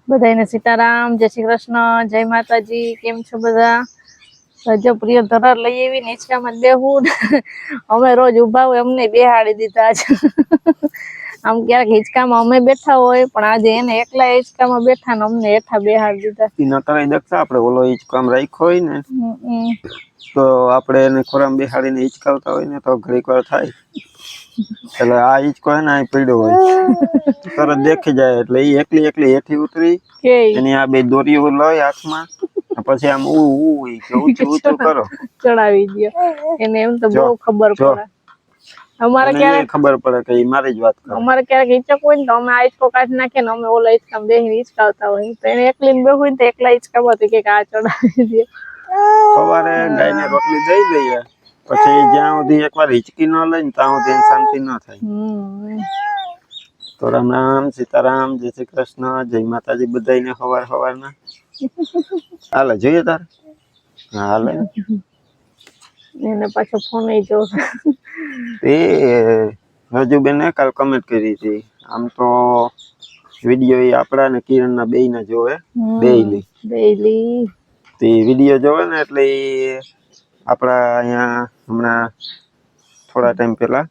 બધાને સીતારામ, જય શ્રી કૃષ્ણ, જય માતાજી. કેમ છો બધા? જો પ્રિય ધરાર લઈ આવી ને હિંચકામાં બેહું અમે રોજ ઉભા હોય અમને બેહાડી દીધા છે. આમ ક્યારેક હિંચકામાં અમે બેઠા હોય પણ આજે એને એકલા હિંચકામાં બેઠા ને અમને હેઠા બેહાડી દીધા. નકરાઈ દક્ષા આપણે ઓલો હિંચકો આમ રાખ્યો હોય ને તો આપણે એને ખોરામ બેહાડીને હિંચકાવતા હોય ને તો ઘડીક વાર થાય. એટલે આ હિંચકો હે ને આ પડ્યો હોય તરત દેખી જાય એટલે એ એકલી હેઠી ઉતરી એની આ બે દોરીઓ લઈ હાથમાં પછી આમ ઊંચું કરો ચડાવી દો એને. એમ તો બહુ ખબર પડે અમારે ક્યારેક ખબર પડે કે મારી જ વાત કરે. અમારે ક્યારેક હિંચક હોય ને તો અમે આ હિંચકો કાઢી નાખીએ ને અમે ઓલા હિંચકામાં બેસીને હિંચકાવતા હોય તો એને એકલી ને બેહું ને તો એકલા હિંચકામાં કે આ ચડાવી દે. સવારે ગાયને રોટલી દઈ દઈએ પછી જ્યાં સુધી એકવાર હિંચકી ન લઈને ત્યાં સુધી શાંતિ ન થાય. તો રામ રામ, સીતારામ, જય શ્રી કૃષ્ણ, જય માતાજી બધાને સવારના. હાલે જોઈએ તાર હાલે એને પાછો ફોન જો એ રજુબેને કાલ કમેન્ટ કરી હતી. આમ તો વિડીયો એ આપડા ને કિરણ ના બે ના જોવે ડેઈલી તે વિડીયો જોવે ને એટલે આપડા અહીંયા હમણાં થોડા ટાઈમ પેલા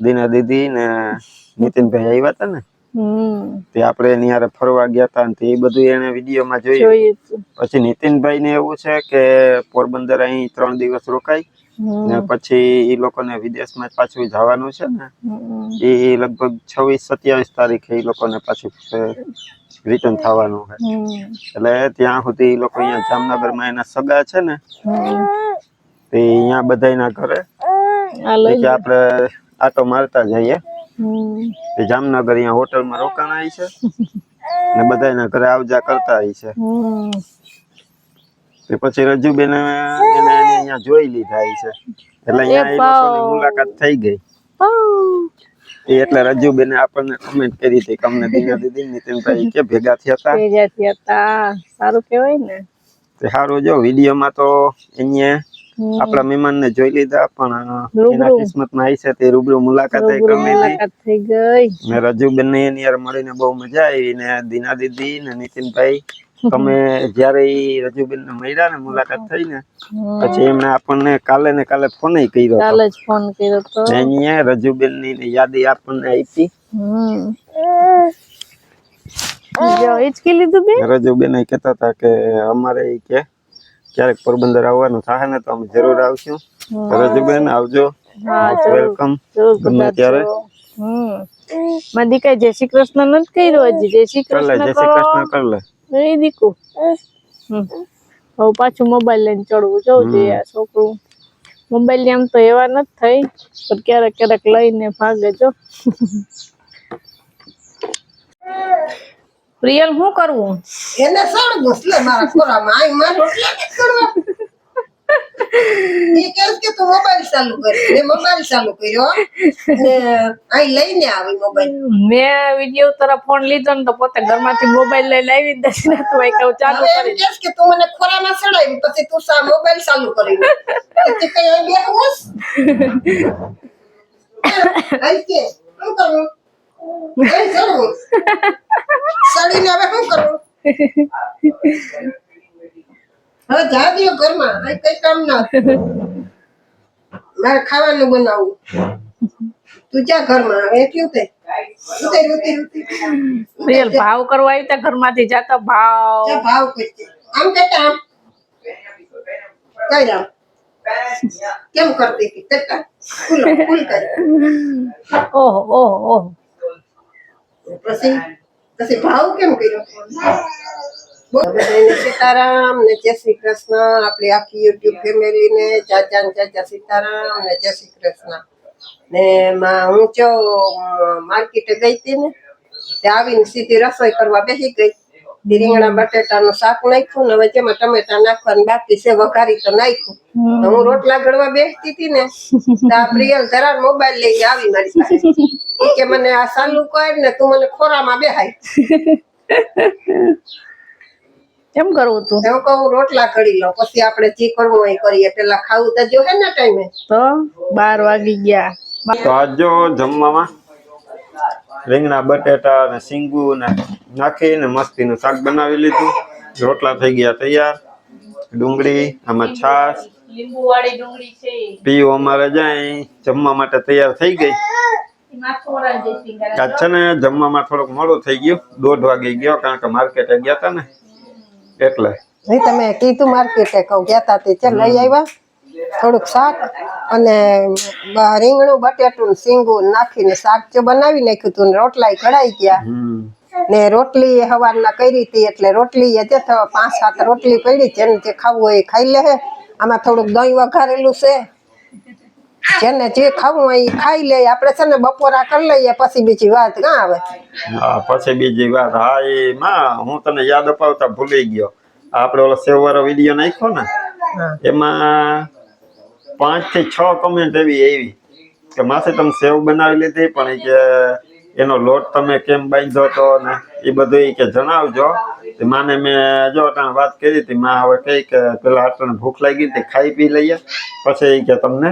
દીના દીદી ને નીતિનભાઈ આવ્યા હતા ને તે આપણે એની હારે ફરવા ગયા હતા ને એ બધું એને વિડીયોમાં જોયું. પછી નીતિનભાઈ ને એવું છે કે પોરબંદર અહીં 3 દિવસ રોકાય ને પછી એ લોકોને વિદેશમાં પાછું જવાનું છે ને એ લગભગ 26-27 તારીખે એ લોકોને પાછું રિટર્ન થવાનું છે. એટલે ત્યાં સુધી એ લોકો અહીંયા જામનગરમાં એના સગા છે ને તે અહીંયા બધાના ઘરે કે આપણે આટો મારતા જઈએ. જામનગર અહીંયા હોટલમાં રોકાણા છે ને બધાના ઘરે આવજા કરતા છે. તે પછી રજુબેન એને અહીંયા જોઈ લીધા છે એટલે અહીંયા એ લોકોની મુલાકાત થઈ ગઈ. એટલે રજુબેને આપણને કમેન્ટ કરી હતી કે અમને દીના દીદી નીતિનભાઈ કે ભેગા થયા હતા. સારું કહેવાય ને. તે સારું જો વિડીયોમાં તો અહીંયા આપણા મહેમાન ને જોઈ લીધા પણ એના કિસ્મતમાં આવી છે તે રૂબરૂ મુલાકાત થઈ ગઈ ને રજુબેન ને એની યાર મળીને બહુ મજા આવી. ને દીના દીદી ને નીતિનભાઈ તમે જયારે રજુબેન ને મળ્યા ને મુલાકાત થઈ ને પછી એમને આપણને કાલે ફોન કર્યો. કાલે જ ફોન કર્યો તો અહીંયા રજુબેન ની યાદી આપણને આપી. રજુબેન કહેતા હતા કે અમારે કે ક્યારેક પોરબંદર આવવાનું થાય ને તો અમે જરૂર આવશું. રજુબેન આવજો, વેલકમ ગમે ત્યારે. મારી દીકરા જય શ્રી કૃષ્ણ નથી કર્યો હજી. જય શ્રી કૃષ્ણ કર લે એ દીકુ. હવે પાછું મોબાઈલ લઈને ચડવું જવું જોઈએ. છોકરું મોબાઈલ આમ તો એવા નથી થઈ પણ ક્યારેક ક્યારેક લઈને ભાગે. જો પ્રિયલ શું કરવું એને સળ ઘુસલે મારા ખોરામાં આઈ માર રોટલા કે કરવા ઈ કહે કે તું મોબાઈલ ચાલુ કર. મેં મોબાઈલ ચાલુ કર્યો ને આઈ લઈને આવી મોબાઈલ. મેં વિડિયો તારા ફોન લીધો ને તો પોતે ઘરમાંથી મોબાઈલ લઈને આવી દઈને તો આઈ કહું ચાલુ કરી. કહે કે તું મને ખોરામાં સડાવી પછી તું સા મોબાઈલ ચાલુ કરીને તે કઈ બેહુસ આઈ કે શું કરું કઈ કરું સડીને હવે શું કરું. હવે જા દિયો ઘરમાં કઈ કામ ના મારે ખાવાનું બનાવું. તું જા ઘરમાં હવે કેવું થાય પ્રિયલ ભાવ કરવા આવી તા ઘરમાંથી જાતા ભાવ કરજે આમ કેતા આમ કઈ રામ કેમ કરતી હતી કેતા ફૂલ કરી ઓહો પછી ભાવ કેમ કર્યો. સીતારામ ને જય શ્રી કૃષ્ણ. આપણી આખી યુટ્યુબ ફેમિલી ને ચાચા સીતારામ ને જય શ્રી કૃષ્ણ. ને હું જો માર્કેટે ગઈ હતી ને તે આવીને સીધી રસોઈ કરવા બેસી ગઈ. રીંગણા બટેટાનું શાક નાખ્યું ને હવે જેમાં ટમેટા નાખવાનું બાકી છે વઘારી તો નાખ્યું. હું રોટલા ઘડવા બેસતી હતી ને તો આ પ્રિયલ ધરાર મોબાઈલ લઈને આવી મારી પાસે કે મને આ ચાલુ કર ને તું મને ખોરામાં બેહાય. કેમ કરવું તું? હું કહું રોટલા ઘડી લો પછી આપણે જે કરવું એ કરીએ. પેલા ખાવું તો જો હે ને ટાઈમે તો 12 વાગી ગયા. તો આજ જો જમવામાં રીંગણા બટેટા ને સિંગુ ને નાખીને મસ્તીનું શાક બનાવી લીધું. રોટલા થઈ ગયા તૈયાર. ડુંગળી આમાં છાશ, લીંબુ વાળી ડુંગળી છે. પીયું અમારે જાય જમવા માટે તૈયાર થઈ ગઈ. આજ છે ને જમવામાં થોડુંક મોડું થઈ ગયું, 1:30 વાગે ગયો કારણ કે માર્કેટે ગયા હતા ને એટલે. નહીં તમે કીધું માર્કેટે કહું ગયા તા તે ચાલ લઈ આવ્યા થોડુંક શાક અને રીંગણું બટેટું ને સિંગું નાખીને શાક જો બનાવી નાખ્યું હતું ને રોટલા કઢાઈ ગયા ને રોટલી હવારના કરી હતી એટલે રોટલી જે 5-7 રોટલી પડી જેને જે ખાવું હોય એ ખાઈ લે. આમાં થોડુંક દહીં વઘારેલું છે, જેને જે ખાવું હોય એ ખાઈ લે. આપણે છે ને બપોરા કરી લઈએ પછી બીજી વાત ક્યાં આવે. હા પછી બીજી વાત. હા એમાં હું તને યાદ અપાવતા ભૂલી ગયો. આપણે ઓલો સેવવાળો વિડીયો નાખ્યો ને એમાં 5 થી 6 કમેન્ટ એવી આવી કે માસી તમે સેવ બનાવી લીધી પણ કે એનો લોટ તમે કેમ બાંધ્યો હતો ને એ બધું કે જણાવજો. માને મેં જો વાત કરી હતી, માં હવે કઈ કે પેલા આટલાને ભૂખ લાગી હતી ખાઈ પી લઈએ પછી કે તમને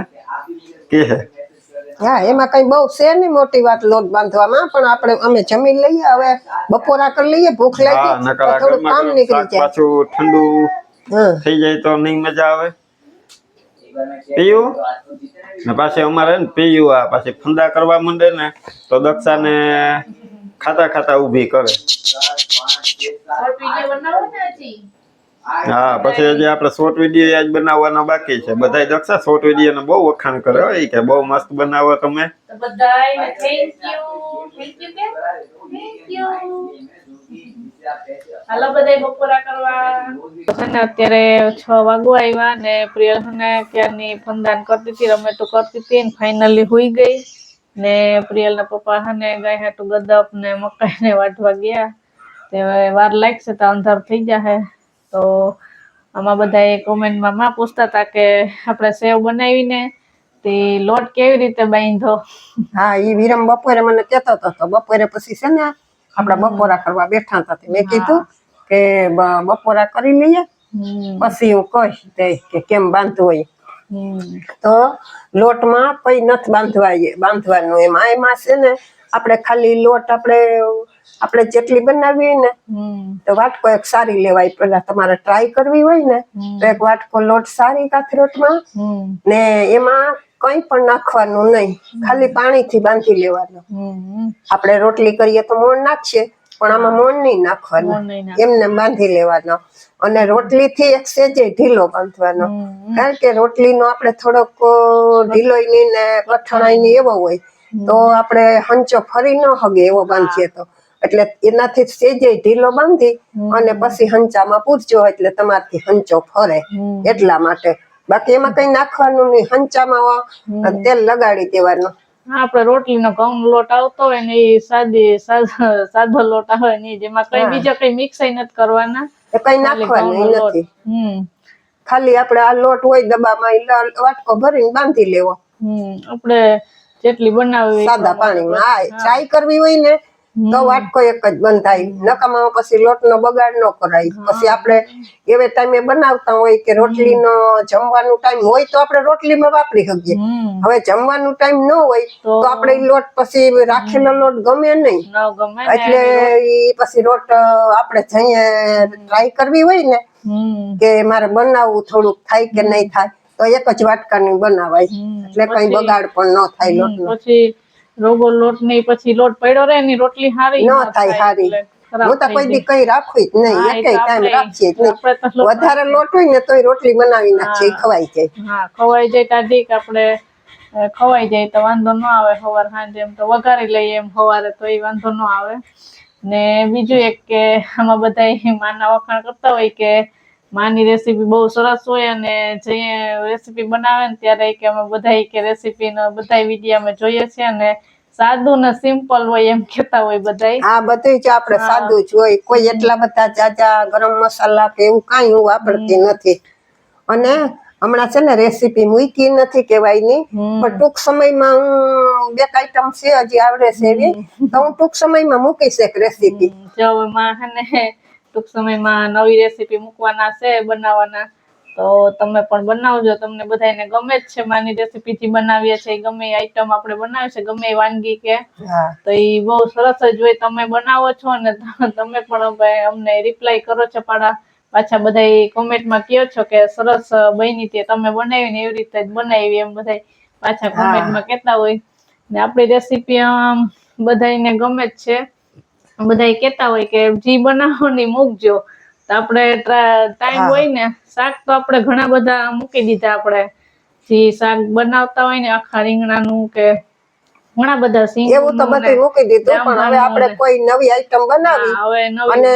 કહે. હા એમાં કઈ બહુ છે નહીં મોટી વાત લોટ બાંધવામાં, પણ અમે જમી લઈએ હવે બપોરા કરી લઈએ. ભૂખ લાગી થોડું કામ નીકળી જાય. પાછું ઠંડુ થઈ જાય તો નહીં મજા આવે. પીયું ને પાછી અમારે ને પીયું આ પાછી ફંદા કરવા માંડે ને તો દક્ષાને ખાતા ખાતા ઊભી કરે. હા પછી હજી આપણે શોર્ટ વિડીયો આજ બનાવવાનો બાકી છે. બધાય દક્ષા શોર્ટ વિડીયો ને બહુ વખાણ કરે હોય કે બહુ મસ્ત બનાવો તમે. હાલો બધાય બપોરા કરવા. અત્યારે 6 વાગવા આવ્યા ને પ્રિયલ ને ક્યારની ફંદાન કરતી હતી, રમેટું કરતી હતી ને ફાઇનલી હુઈ ગઈ. ને પ્રિયલ ના પપ્પા હને ગાય હાટું ગદપ ને મકાઈ ને વાટવા ગયા. તે વાર લાગશે તો અંધાર થઈ જશે. તો આમાં બધા કોમેન્ટમાં માં પૂછતા હતા કે આપણે સેવ બનાવીને તે લોટ કેવી રીતે બાંધો. હા ઈ વિરમ બપોરે મને કહેતો હતો. બપોરે પછી છે ને આપણે બપોરા કરવા બેઠા હતા. મેં કીધું કે બપોરા કરી લઈએ પછી હું કહીશ કે કેમ બાંધવું હોય. તો લોટમાં કઈ નથી બાંધવાનું. એમાં છે ને આપણે ખાલી લોટ આપણે જેટલી બનાવી ને તો વાટકો એક સારી લેવાય. પેલા તમારે ટ્રાય કરવી હોય ને તો એક વાટકો લોટ સારી કાથરોટમાં ને એમાં કઈ પણ નાખવાનું નહીં, ખાલી પાણીથી બાંધી લેવાનું. આપણે રોટલી કરીએ તો મોણ નાખીએ પણ આમાં મોણ નહીં નાખવાનું, એમને બાંધી લેવાનો. અને રોટલી થી એક સેજે ઢીલો બાંધવાનો, કારણ કે રોટલીનો આપણે થોડોક ઢીલોય ને કઠણાઈ એવો હોય તો આપણે હંચો ફરી ન હગે એવો બાંધીએ તો. એટલે એનાથી સેજે ઢીલો બાંધી અને પછી હંચામાં પૂરજો એટલે તમારથી હંચો ફરે એટલા માટે. બાકી એમાં કઈ નાખવાનું નહીં, હંચામાં તેલ લગાડી દેવાનું. આપડે રોટલીનો ઘઉં લોટ આવતો હોય ને એ સાદો લોટ આવે ને જેમાં કઈ બીજો કઈ મિક્સ નથી કરવાના, કઈ નાખવાનું નથી. ખાલી આપણે આ લોટ હોય ડબ્બામાં વાટકો ભરીને બાંધી લેવો. આપણે જેટલી બનાવી સાદા પાણીમાં. હા ટ્રાય કરવી હોય ને તો વાટકો એક જ બંધાય, નકામાં પછી લોટનો બગાડ ન કરાય. પછી આપણે એવે ટાઈમે બનાવતા હોય કે રોટલીનો જમવાનું ટાઈમ હોય તો આપણે રોટલીમાં વાપરી શકીએ. હવે જમવાનું ટાઈમ ન હોય તો આપણે લોટ પછી રાખેલો લોટ ગમે નહીં, એટલે ઈ પછી લોટ આપણે જઈએ ટ્રાય કરવી હોય ને કે મારે બનાવવું થોડુંક થાય કે નહીં થાય તો એક જ વાટકાની બનાવાય, એટલે કઈ બગાડ પણ ન થાય લોટનો. પછી રોગો લોટ નહીં પછી લોટ પડ્યો રહે ને રોટલી હારી ન થાય હારી. હું તો કોઈ દી કઈ રાખવી જ નહીં, એકેય ટાઈમ રાખીએ જ નહીં. વધારે લોટ હોય ને તોય રોટલી બનાવી નાખીએ, ખવાઈ જાય. હા ખવાઈ જાય તાડીક આપણે ખવાઈ જાય તો વાંધો ન આવે. સવાર સાંજે એમ તો વઘારી લઈએ એમ સવારે તો એ વાંધો ન આવે. ને બીજું એક કે આમાં બધા માના વખાણ કરતા હોય કે માની રેસીપી બહુ સરસ હોય અને જે રેસીપી બનાવે ને ત્યારે કે અમે બધા કે રેસીપીનો બધા વિડીયો અમે જોઈએ છીએ અને સાદું ને સિમ્પલ હોય એમ કેતા હોય બધા. હા બધું જ આપણે સાદું જ હોય, કોઈ એટલા બધા જાજા ગરમ મસાલા કે એવું કાંઈ હું વાપરતી નથી. અને હમણાં છે ને રેસીપી મૂકી નથી કહેવાયની, પણ ટૂંક સમયમાં હું 2 આઈટમ છે હજી આવડે છે એવી તો હું ટૂંક સમયમાં મૂકીશ એક રેસીપી. જો ટૂંક સમયમાં નવી રેસીપી મૂકવાના છે બનાવવાના તો તમે પણ બનાવજો, તમને બધાને ગમે જ છે માની રેસીપી થી બનાવીએ છે, ગમે એ આઈટમ આપણે બનાવીએ છે, ગમે એ વાનગી કે તો એ બહુ સરસ જ હોય. તમે બનાવો છો ને તમે પણ અમને રિપ્લાય કરો છો, પાછા બધા કોમેન્ટમાં કહો છો કે સરસ બની તે તમે બનાવી ને એવી રીતે જ બનાવી, એમ બધા પાછા કોમેન્ટમાં કહેતા હોય. ને આપણી રેસીપી બધાને ગમે જ છે, બધા કેતા હોય કે જી બનાવો ને મૂકજો. તો આપણે ટાઈમ હોય ને, શાક તો આપણે ઘણા બધા મૂકી દીધા, આપણે જે શાક બનાવતા હોય ને આખા રીંગણાનું કે ઘણા બધા એવું તો બધું મૂકી દીધું, પણ હવે આપણે કોઈ નવી આઈટમ બનાવી અને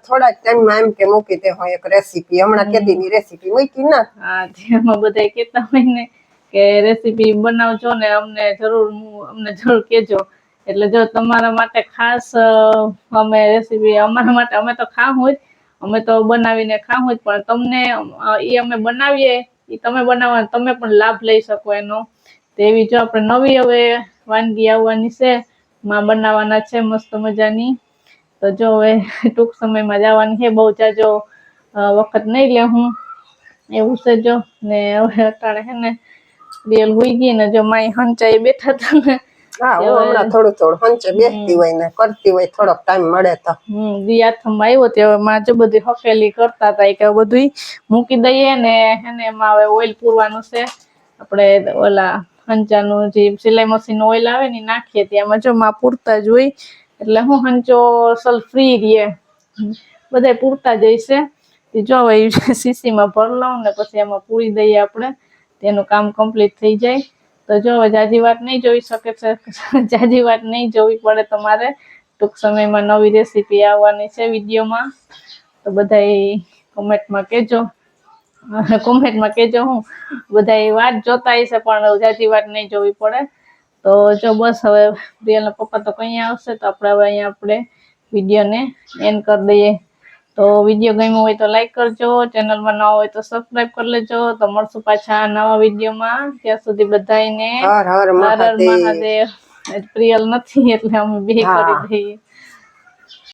થોડા ટાઈમમાં એમ કે મૂકી દે હોય એક રેસીપી, હમણાં કેદીની રેસીપી મૂકી ના. હા, એમાં બધા કેતા હોય ને કે રેસીપી બનાવજો ને અમને જરૂર કેજો. એટલે જો તમારા માટે ખાસ અમે રેસીપી અમારા માટે અમે તો ખાવું જ, અમે તો બનાવીને ખાવું જ, પણ તમને એ અમે બનાવીએ એ તમે બનાવો તમે પણ લાભ લઈ શકો એનો. તેવી જો આપણે નવી હવે વાનગી આવવાની છે, માં બનાવવાના છે મસ્ત મજાની. તો જો હવે ટૂંક સમયમાં જવાની છે, બહુ જાજો વખત નહીં લે હું એવું છે. જો ને હવે અટાણે હે ને રિયલ હોઈ ગઈ ને, જો માય હંચાઈ બેઠા હતા ને. હા, હું હમણાં થોડું હંચે બેસતી હોય ને કરતી હોય, થોડોક ટાઈમ મળે તો. દિયાથમાં આવ્યો તે માં જો બધી હફેલી કરતા હતા કે બધું મૂકી દઈએ ને એને એમાં હવે ઓઇલ પૂરવાનું છે. આપણે ઓલા હંચાનું જે સિલાઈ મશીન ઓઇલ આવે ને નાખીએ ત્યાંમાં જો માં પૂરતા જ હોય, એટલે હું હંચો ફ્રી રીએ બધા પૂરતા જઈશે. જો હવે શીશીમાં ભર લઉં ને પછી એમાં પૂરી દઈએ આપણે, તેનું કામ કમ્પ્લીટ થઈ જાય. તો જો જાજી વાત નહીં જોઈ શકે છે, જાજી વાત નહીં જોવી પડે તમારે. ટૂંક સમયમાં નવી રેસીપી આવવાની છે વિડીયોમાં, તો બધા કોમેન્ટમાં કેજો. કોમેન્ટમાં કેજો હું બધા વાત જોતા હશે, પણ જાજી વાત નહીં જોવી પડે. તો જો બસ હવે રિયલના પપ્પા તો કઈ આવશે, તો આપણે હવે અહીંયા આપણે વિડીયોને એન્ડ કરી દઈએ. તો વિડીયો ગમ્યો હોય તો લાઈક કરજો, ચેનલમાં નવા હોય તો સબસ્ક્રાઈબ કરી લેજો. તો મળશું પાછા નવા વિડીયોમાં, ત્યાં સુધી બધાને હર હર હર હર મહાદેવ. મહાદેવ. પ્રિયલ નથી એટલે અમે બે કરી દઈએ.